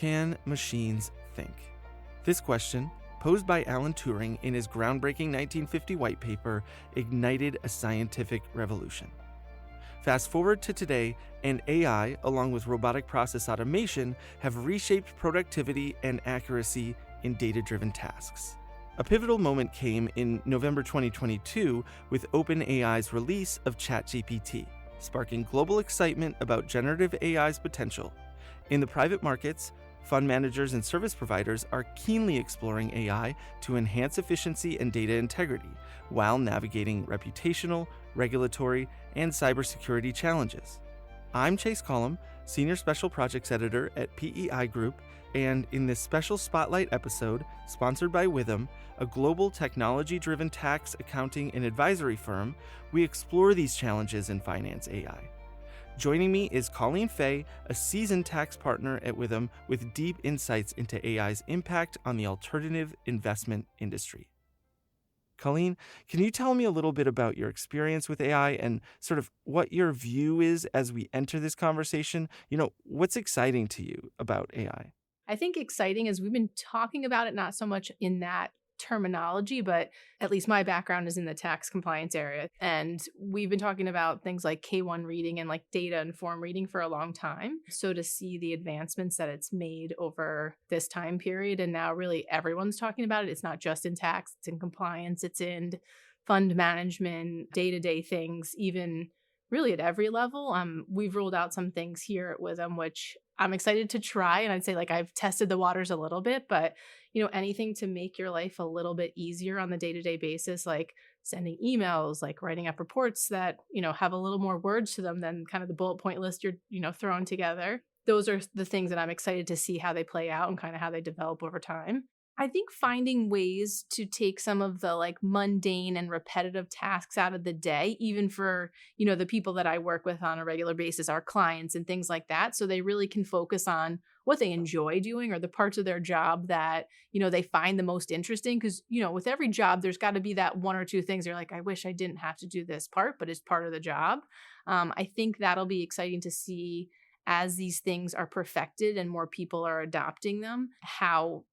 Can machines think? This question, posed by Alan Turing in his groundbreaking 1950 white paper, ignited a scientific revolution. Fast forward to today, and AI, along with robotic process automation, have reshaped productivity and accuracy in data-driven tasks. A pivotal moment came in November 2022 with OpenAI's release of ChatGPT, sparking global excitement about generative AI's potential. In the private markets, fund managers and service providers are keenly exploring AI to enhance efficiency and data integrity while navigating reputational, regulatory, and cybersecurity challenges. I'm Chase Collum, Senior Special Projects Editor at PEI Group, and in this special Spotlight episode, sponsored by Withum, a global technology-driven tax, accounting, and advisory firm, we explore these challenges in finance AI. Joining me is Colleen Fay, a seasoned tax partner at Withum with deep insights into AI's impact on the alternative investment industry. Colleen, can you tell me a little bit about your experience with AI and sort of what your view is as we enter this conversation? What's exciting to you about AI? I think exciting is we've been talking about it not so much in that terminology, but at least my background is in the tax compliance area. And we've been talking about things like K1 reading and like data and form reading for a long time. So to see the advancements that it's made over this time period, and now really everyone's talking about it. It's not just in tax, it's in compliance, it's in fund management, day-to-day things, even really at every level. We've rolled out some things here at Withum, which I'm excited to try. And I'd say I've tested the waters a little bit, but anything to make your life a little bit easier on the day-to-day basis, like sending emails, like writing up reports that, have a little more words to them than kind of the bullet point list you're, throwing together. Those are the things that I'm excited to see how they play out and kind of how they develop over time. I think finding ways to take some of the mundane and repetitive tasks out of the day, even for, the people that I work with on a regular basis, our clients and things like that. So they really can focus on what they enjoy doing or the parts of their job that, they find the most interesting. Because, with every job, there's got to be that one or two things you're like, I wish I didn't have to do this part, but it's part of the job. I think that'll be exciting to see as these things are perfected and more people are adopting them, how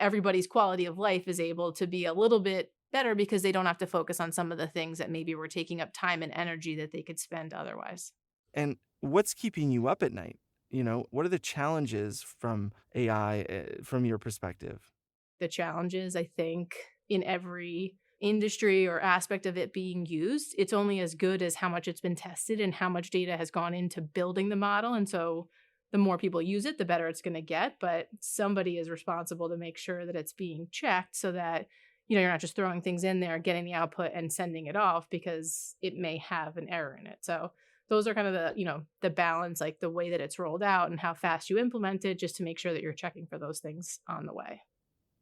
everybody's quality of life is able to be a little bit better because they don't have to focus on some of the things that maybe were taking up time and energy that they could spend otherwise. And what's keeping you up at night? What are the challenges from AI from your perspective? The challenges, I think, in every industry or aspect of it being used, it's only as good as how much it's been tested and how much data has gone into building the model. And so the more people use it, the better it's going to get. But somebody is responsible to make sure that it's being checked so that, you're not just throwing things in there, getting the output and sending it off because it may have an error in it. So those are kind of the balance, like the way that it's rolled out and how fast you implement it, just to make sure that you're checking for those things on the way.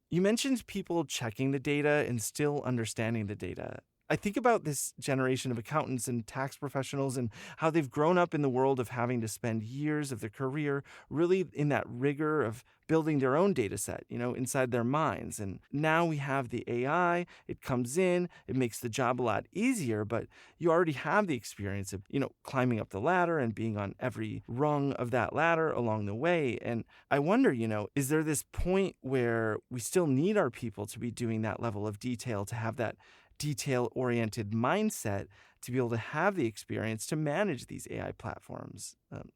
You mentioned people checking the data and still understanding the data. I think about this generation of accountants and tax professionals and how they've grown up in the world of having to spend years of their career really in that rigor of building their own data set, inside their minds. And now we have the AI, it comes in, it makes the job a lot easier, but you already have the experience of, climbing up the ladder and being on every rung of that ladder along the way. And I wonder, is there this point where we still need our people to be doing that level of detail, to have that detail-oriented mindset to be able to have the experience to manage these AI platforms?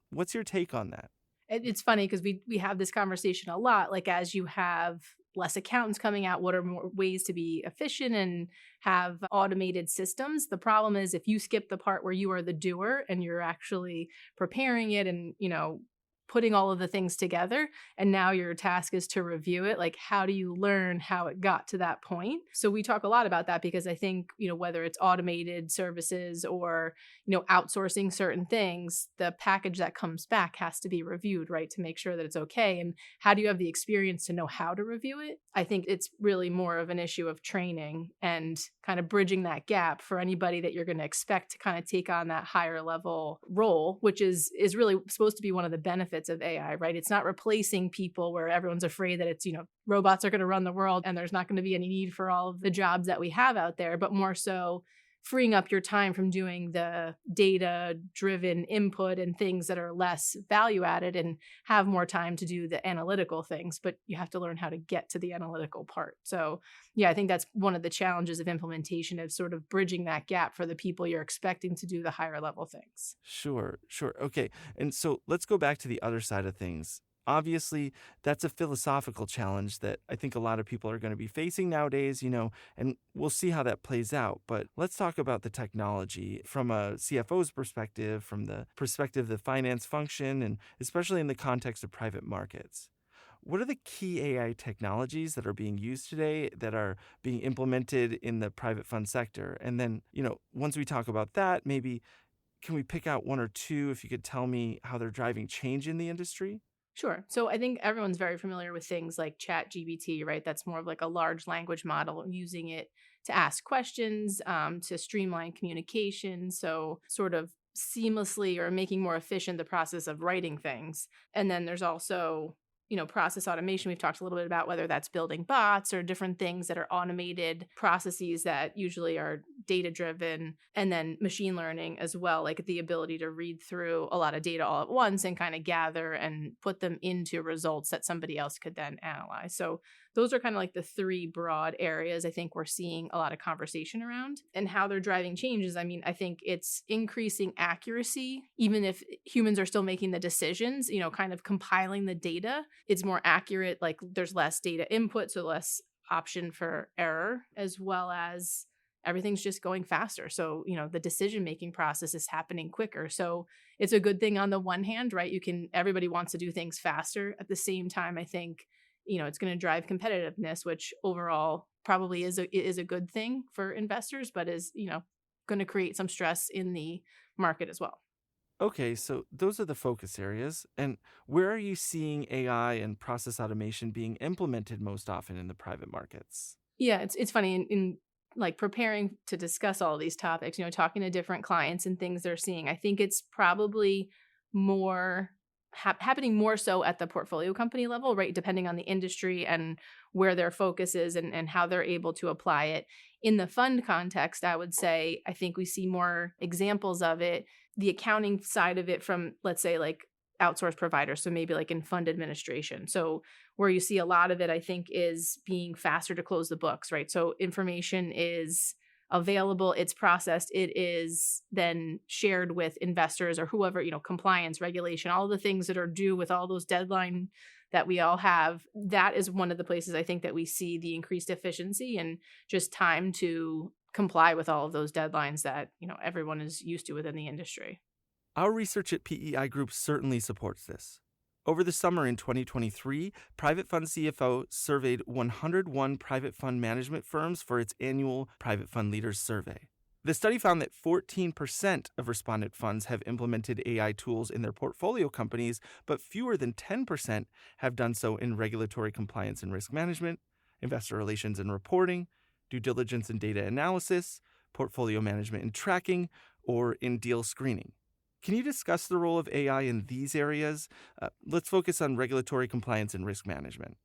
What's your take on that? It's funny because we have this conversation a lot, like as you have less accountants coming out, what are more ways to be efficient and have automated systems? The problem is if you skip the part where you are the doer and you're actually preparing it and, putting all of the things together, and now your task is to review it. Like, how do you learn how it got to that point? So we talk a lot about that because I think, whether it's automated services or, outsourcing certain things, the package that comes back has to be reviewed, right? To make sure that it's okay. And how do you have the experience to know how to review it? I think it's really more of an issue of training and kind of bridging that gap for anybody that you're going to expect to kind of take on that higher level role, which is really supposed to be one of the benefits of AI, right? It's not replacing people where everyone's afraid that it's, robots are going to run the world and there's not going to be any need for all of the jobs that we have out there, but more so freeing up your time from doing the data driven input and things that are less value added and have more time to do the analytical things, but you have to learn how to get to the analytical part. So yeah, I think that's one of the challenges of implementation, of sort of bridging that gap for the people you're expecting to do the higher level things. Sure, sure. Okay. And so let's go back to the other side of things. Obviously, that's a philosophical challenge that I think a lot of people are going to be facing nowadays, and we'll see how that plays out. But let's talk about the technology from a CFO's perspective, from the perspective of the finance function, and especially in the context of private markets. What are the key AI technologies that are being used today that are being implemented in the private fund sector? And then, once we talk about that, maybe can we pick out one or two if you could tell me how they're driving change in the industry? Sure. So I think everyone's very familiar with things like Chat GBT, right? That's more of like a large language model, using it to ask questions, to streamline communication. So sort of seamlessly or making more efficient the process of writing things. And then there's also, process automation. We've talked a little bit about whether that's building bots or different things that are automated processes that usually are data driven, and then machine learning as well, like the ability to read through a lot of data all at once and kind of gather and put them into results that somebody else could then analyze. So those are kind of like the three broad areas I think we're seeing a lot of conversation around, and how they're driving changes. I mean, I think it's increasing accuracy, even if humans are still making the decisions, kind of compiling the data. It's more accurate, like there's less data input, so less option for error, as well as everything's just going faster. So, the decision-making process is happening quicker. So it's a good thing on the one hand, right? Everybody wants to do things faster. At the same time, I think, it's going to drive competitiveness, which overall probably is a good thing for investors, but is, going to create some stress in the market as well. Okay, so those are the focus areas. And where are you seeing AI and process automation being implemented most often in the private markets? Yeah, it's funny in like preparing to discuss all these topics, talking to different clients and things they're seeing. I think it's probably more happening more so at the portfolio company level, right? Depending on the industry and where their focus is, and how they're able to apply it. In the fund context, I would say I think we see more examples of it, the accounting side of it, from, let's say, like outsourced providers. So maybe like in fund administration. So where you see a lot of it, I think, is being faster to close the books, right? So information is available, it's processed, it is then shared with investors or whoever, compliance, regulation, all the things that are due with all those deadline that we all have. That is one of the places I think that we see the increased efficiency and just time to comply with all of those deadlines that, everyone is used to within the industry. Our research at PEI Group certainly supports this. Over the summer in 2023, Private Fund CFO surveyed 101 private fund management firms for its annual Private Fund Leaders Survey. The study found that 14% of respondent funds have implemented AI tools in their portfolio companies, but fewer than 10% have done so in regulatory compliance and risk management, investor relations and reporting, due diligence and data analysis, portfolio management and tracking, or in deal screening. Can you discuss the role of AI in these areas? Let's focus on regulatory compliance and risk management.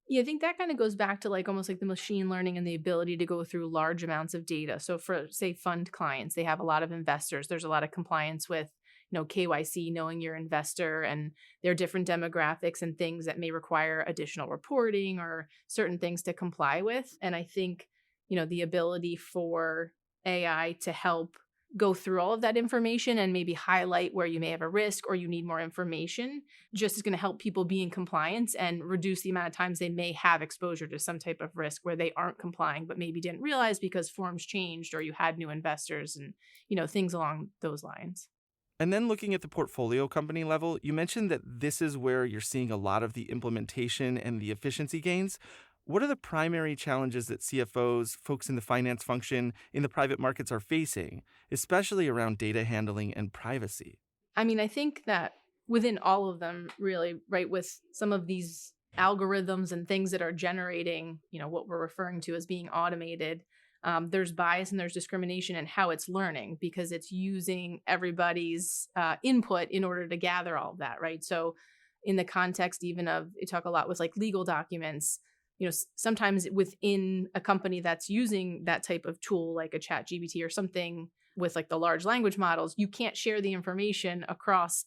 Yeah, I think that kind of goes back to like almost like the machine learning and the ability to go through large amounts of data. So for, say, fund clients, they have a lot of investors. There's a lot of compliance with, KYC, knowing your investor, and their different demographics and things that may require additional reporting or certain things to comply with. And I think, the ability for AI to help go through all of that information and maybe highlight where you may have a risk or you need more information, just is going to help people be in compliance and reduce the amount of times they may have exposure to some type of risk where they aren't complying, but maybe didn't realize because forms changed or you had new investors and, things along those lines. And then looking at the portfolio company level, you mentioned that this is where you're seeing a lot of the implementation and the efficiency gains. What are the primary challenges that CFOs, folks in the finance function, in the private markets are facing, especially around data handling and privacy? I mean, I think that within all of them, really, right, with some of these algorithms and things that are generating, what we're referring to as being automated, there's bias and there's discrimination in how it's learning because it's using everybody's input in order to gather all of that, right? So in the context even of, you talk a lot with like legal documents, sometimes within a company that's using that type of tool, like a chat GPT or something with like the large language models, you can't share the information across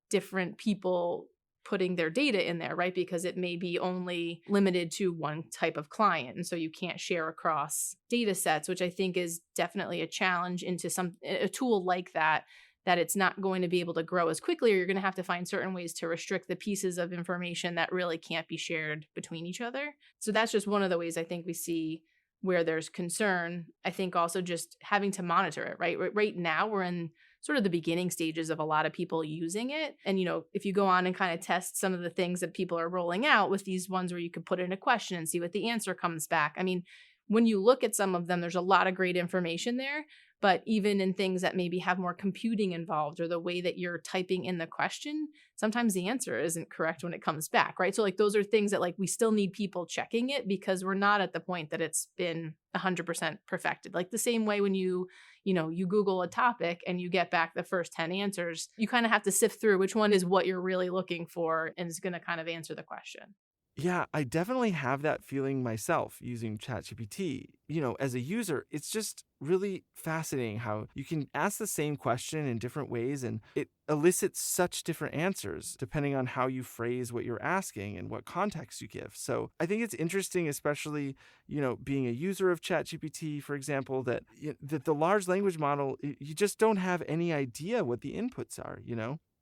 different people putting their data in there, right? Because it may be only limited to one type of client. And so you can't share across data sets, which I think is definitely a challenge into a tool like that it's not going to be able to grow as quickly, or you're going to have to find certain ways to restrict the pieces of information that really can't be shared between each other. So that's just one of the ways I think we see where there's concern. I think also just having to monitor it, right? Right now we're in sort of the beginning stages of a lot of people using it. And, if you go on and kind of test some of the things that people are rolling out with these ones where you could put in a question and see what the answer comes back. I mean, when you look at some of them, there's a lot of great information there. But even in things that maybe have more computing involved, or the way that you're typing in the question, sometimes the answer isn't correct when it comes back, right? So like those are things that like we still need people checking it, because we're not at the point that it's been 100% perfected. Like the same way when you Google a topic and you get back the first 10 answers, you kind of have to sift through which one is what you're really looking for and is going to kind of answer the question. Yeah, I definitely have that feeling myself using ChatGPT. As a user, it's just really fascinating how you can ask the same question in different ways and it elicits such different answers depending on how you phrase what you're asking and what context you give. So I think it's interesting, especially, being a user of ChatGPT, for example, that the large language model, you just don't have any idea what the inputs are.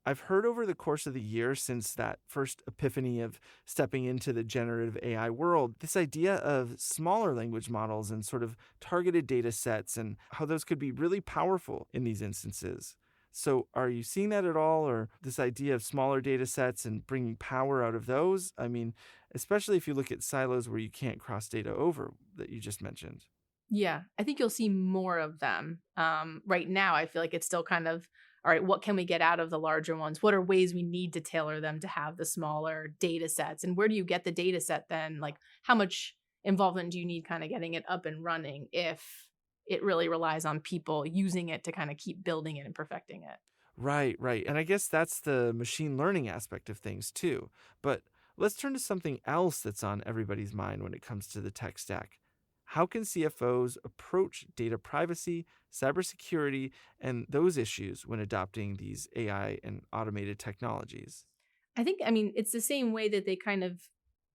I've heard over the course of the year since that first epiphany of stepping into the generative AI world, this idea of smaller language models and sort of targeted data sets and how those could be really powerful in these instances. So are you seeing that at all, or this idea of smaller data sets and bringing power out of those? I mean, especially if you look at silos where you can't cross data over that you just mentioned. Yeah, I think you'll see more of them. Right now, I feel like it's still kind of, all right, what can we get out of the larger ones? What are ways we need to tailor them to have the smaller data sets? And where do you get the data set then? Like, how much involvement do you need kind of getting it up and running if it really relies on people using it to kind of keep building it and perfecting it? Right, right. And I guess that's the machine learning aspect of things too. But let's turn to something else that's on everybody's mind when it comes to the tech stack. How can CFOs approach data privacy, cybersecurity, and those issues when adopting these AI and automated technologies? I mean, it's the same way that they kind of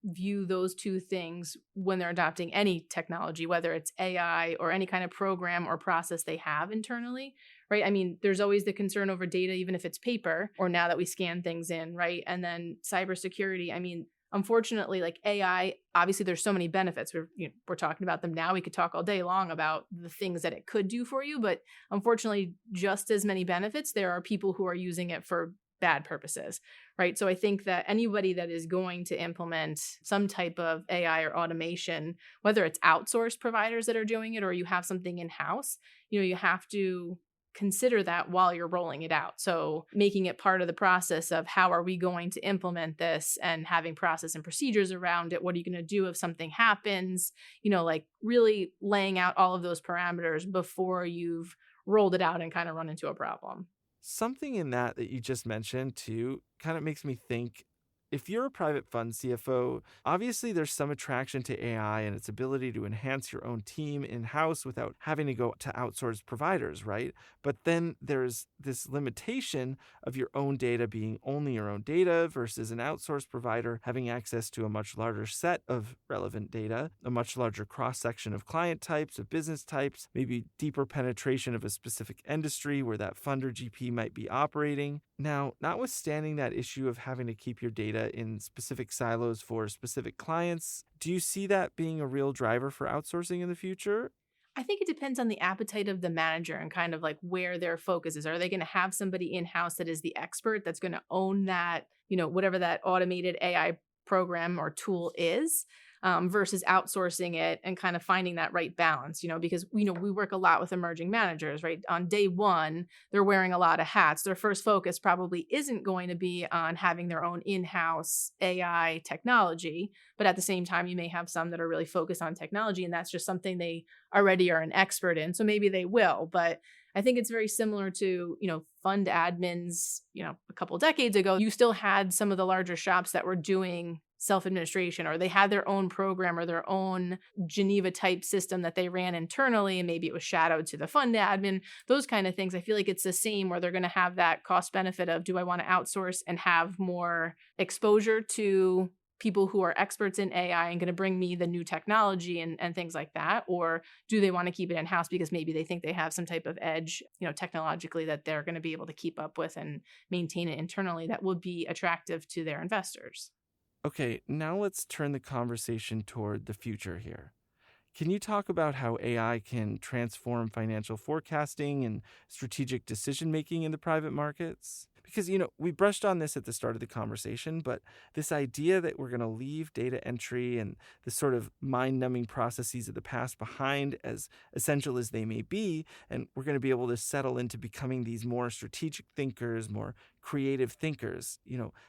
view those two things when they're adopting any technology, whether it's AI or any kind of program or process they have internally, right? I mean, there's always the concern over data, even if it's paper or now that we scan things in, right? And then cybersecurity, I mean, unfortunately, like AI, obviously there's so many benefits. We're talking about them now. We could talk all day long about the things that it could do for you, but unfortunately, just as many benefits, there are people who are using it for bad purposes, right? So I think that anybody that is going to implement some type of AI or automation, whether it's outsourced providers that are doing it or you have something in-house, you have to consider that while you're rolling it out. So making it part of the process of how are we going to implement this and having process and procedures around it. What are you going to do if something happens? Like really laying out all of those parameters before you've rolled it out and kind of run into a problem. Something in that you just mentioned too kind of makes me think, if you're a private fund CFO, obviously there's some attraction to AI and its ability to enhance your own team in-house without having to go to outsourced providers, right? But then there's this limitation of your own data being only your own data versus an outsourced provider having access to a much larger set of relevant data, a much larger cross-section of client types, of business types, maybe deeper penetration of a specific industry where that fund or GP might be operating. Now, notwithstanding that issue of having to keep your data in specific silos for specific clients, do you see that being a real driver for outsourcing in the future? I think it depends on the appetite of the manager and kind of like where their focus is. Are they going to have somebody in-house that is the expert that's going to own that, whatever that automated AI program or tool is, versus outsourcing it and kind of finding that right balance, because we work a lot with emerging managers, right? On day one, they're wearing a lot of hats. Their first focus probably isn't going to be on having their own in-house AI technology, but at the same time, you may have some that are really focused on technology, and that's just something they already are an expert in. So maybe they will, but I think it's very similar to, fund admins, a couple decades ago. You still had some of the larger shops that were doing self-administration, or they had their own program or their own Geneva type system that they ran internally, and maybe it was shadowed to the fund admin, those kind of things. I feel like it's the same where they're going to have that cost benefit of, do I want to outsource and have more exposure to people who are experts in AI and going to bring me the new technology and things like that? Or do they want to keep it in-house because maybe they think they have some type of edge, technologically, that they're going to be able to keep up with and maintain it internally that would be attractive to their investors? Okay, now let's turn the conversation toward the future here. Can you talk about how AI can transform financial forecasting and strategic decision making in the private markets? Because, we brushed on this at the start of the conversation, but this idea that we're going to leave data entry and the sort of mind numbing processes of the past behind, as essential as they may be, and we're going to be able to settle into becoming these more strategic thinkers, more creative thinkers.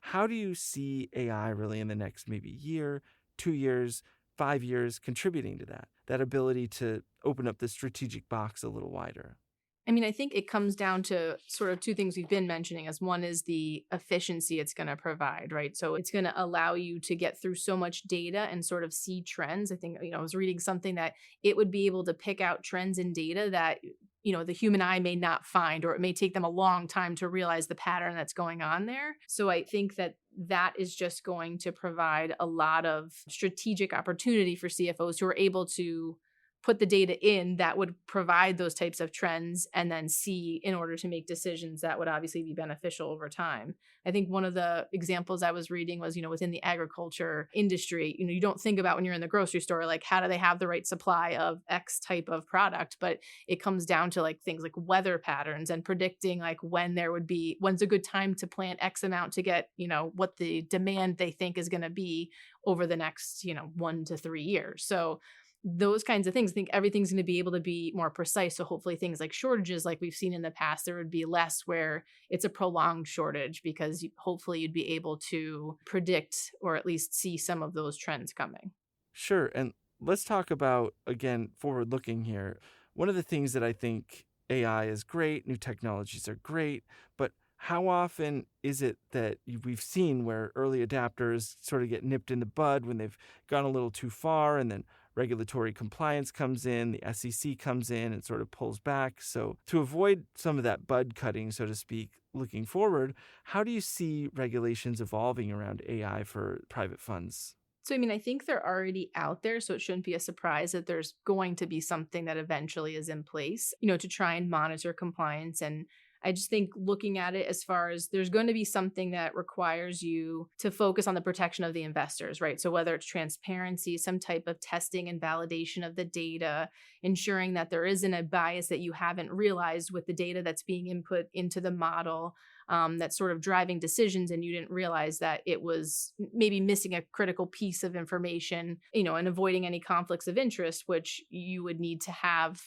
How do you see AI really in the next maybe year, 2 years, 5 years contributing to that ability to open up the strategic box a little wider? I mean, I think it comes down to sort of two things we've been mentioning. As one is the efficiency it's going to provide, right? So it's going to allow you to get through so much data and sort of see trends. I think, I was reading something that it would be able to pick out trends in data that, the human eye may not find, or it may take them a long time to realize the pattern that's going on there. So I think that is just going to provide a lot of strategic opportunity for CFOs who are able to put the data in that would provide those types of trends and then see in order to make decisions that would obviously be beneficial over time. I think one of the examples I was reading was, within the agriculture industry, you don't think about when you're in the grocery store, like, how do they have the right supply of X type of product? But it comes down to like things like weather patterns and predicting like when's a good time to plant X amount to get, what the demand they think is going to be over the next, 1 to 3 years. So those kinds of things, I think everything's going to be able to be more precise. So hopefully things like shortages, like we've seen in the past, there would be less where it's a prolonged shortage, because hopefully you'd be able to predict or at least see some of those trends coming. Sure. And let's talk about, again, forward looking here. One of the things that I think AI is great, new technologies are great, but how often is it that we've seen where early adapters sort of get nipped in the bud when they've gone a little too far, and then regulatory compliance comes in, the SEC comes in and sort of pulls back? So to avoid some of that bud cutting, so to speak, looking forward, how do you see regulations evolving around AI for private funds? So, I mean, I think they're already out there, so it shouldn't be a surprise that there's going to be something that eventually is in place, to try and monitor compliance. And I just think looking at it as far as there's going to be something that requires you to focus on the protection of the investors, right? So whether it's transparency, some type of testing and validation of the data, ensuring that there isn't a bias that you haven't realized with the data that's being input into the model, that's sort of driving decisions and you didn't realize that it was maybe missing a critical piece of information, and avoiding any conflicts of interest, which you would need to have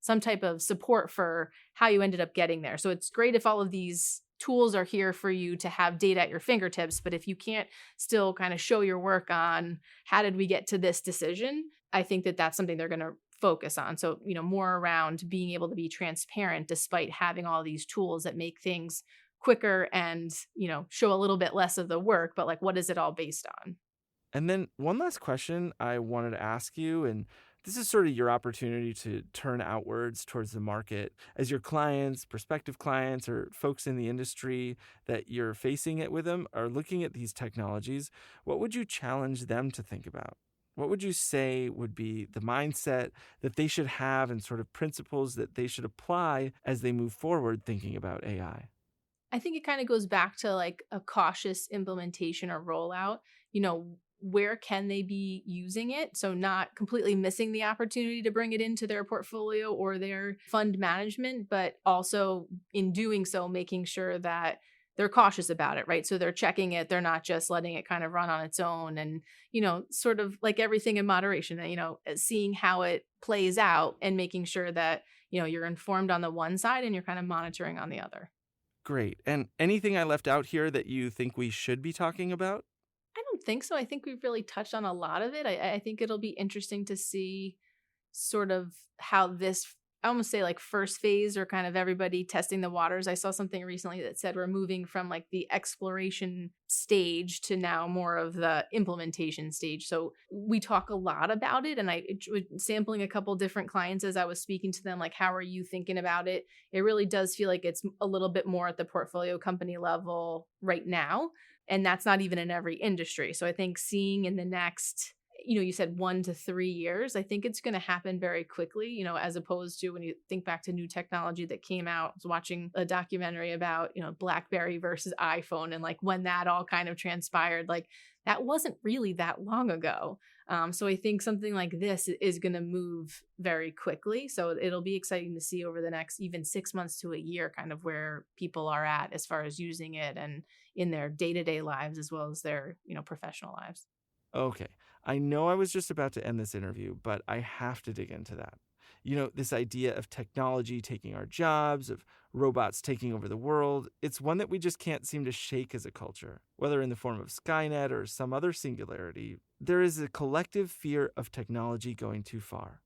some type of support for how you ended up getting there. So it's great if all of these tools are here for you to have data at your fingertips, but if you can't still kind of show your work on how did we get to this decision, I think that that's something they're going to focus on. So, more around being able to be transparent despite having all these tools that make things quicker and, show a little bit less of the work, but like, what is it all based on? And then one last question I wanted to ask you, and this is sort of your opportunity to turn outwards towards the market as your clients, prospective clients, or folks in the industry that you're facing it with them are looking at these technologies. What would you challenge them to think about? What would you say would be the mindset that they should have and sort of principles that they should apply as they move forward thinking about AI? I think it kind of goes back to like a cautious implementation or rollout. Where can they be using it? So not completely missing the opportunity to bring it into their portfolio or their fund management, but also in doing so, making sure that they're cautious about it, right? So they're checking it. They're not just letting it kind of run on its own and, sort of like everything in moderation, seeing how it plays out and making sure that, you're informed on the one side and you're kind of monitoring on the other. Great. And anything I left out here that you think we should be talking about? I don't think so. I think we've really touched on a lot of it. I think it'll be interesting to see sort of how this I almost say like first phase or kind of everybody testing the waters. I saw something recently that said we're moving from like the exploration stage to now more of the implementation stage. So we talk a lot about it, and I was sampling a couple different clients as I was speaking to them, like, how are you thinking about it? It really does feel like it's a little bit more at the portfolio company level right now. And that's not even in every industry. So I think seeing in the next, you said 1 to 3 years, I think it's going to happen very quickly, as opposed to when you think back to new technology that came out. I was watching a documentary about, BlackBerry versus iPhone, and like when that all kind of transpired, like that wasn't really that long ago. So I think something like this is going to move very quickly. So it'll be exciting to see over the next even 6 months to a year, kind of where people are at as far as using it and in their day-to-day lives as well as their, professional lives. Okay, I know I was just about to end this interview, but I have to dig into that. This idea of technology taking our jobs, of robots taking over the world, it's one that we just can't seem to shake as a culture. Whether in the form of Skynet or some other singularity, there is a collective fear of technology going too far.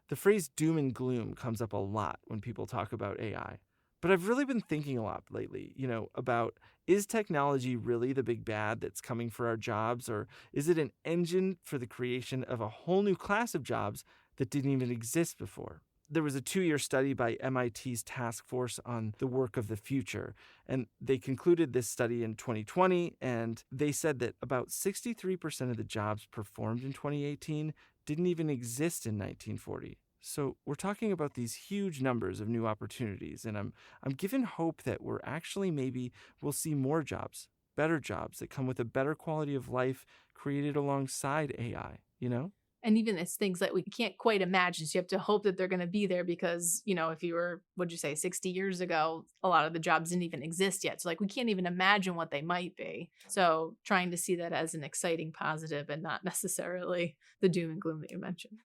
The phrase doom and gloom comes up a lot when people talk about AI. But I've really been thinking a lot lately, about, is technology really the big bad that's coming for our jobs, or is it an engine for the creation of a whole new class of jobs that didn't even exist before? There was a 2-year study by MIT's Task Force on the Work of the Future, and they concluded this study in 2020, and they said that about 63% of the jobs performed in 2018 didn't even exist in 1940. So we're talking about these huge numbers of new opportunities, and I'm given hope that we'll see more jobs, better jobs that come with a better quality of life created alongside AI, And even it's things that we can't quite imagine. So you have to hope that they're going to be there because, if you were, 60 years ago, a lot of the jobs didn't even exist yet. So like we can't even imagine what they might be. So trying to see that as an exciting positive and not necessarily the doom and gloom that you mentioned.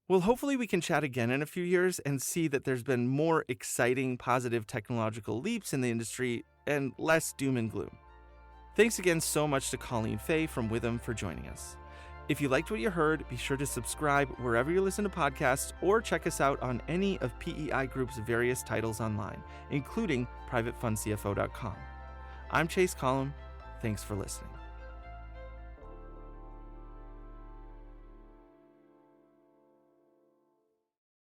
Well, hopefully we can chat again in a few years and see that there's been more exciting, positive technological leaps in the industry and less doom and gloom. Thanks again so much to Colleen Fay from Witham for joining us. If you liked what you heard, be sure to subscribe wherever you listen to podcasts or check us out on any of PEI Group's various titles online, including privatefundcfo.com. I'm Chase Collum. Thanks for listening.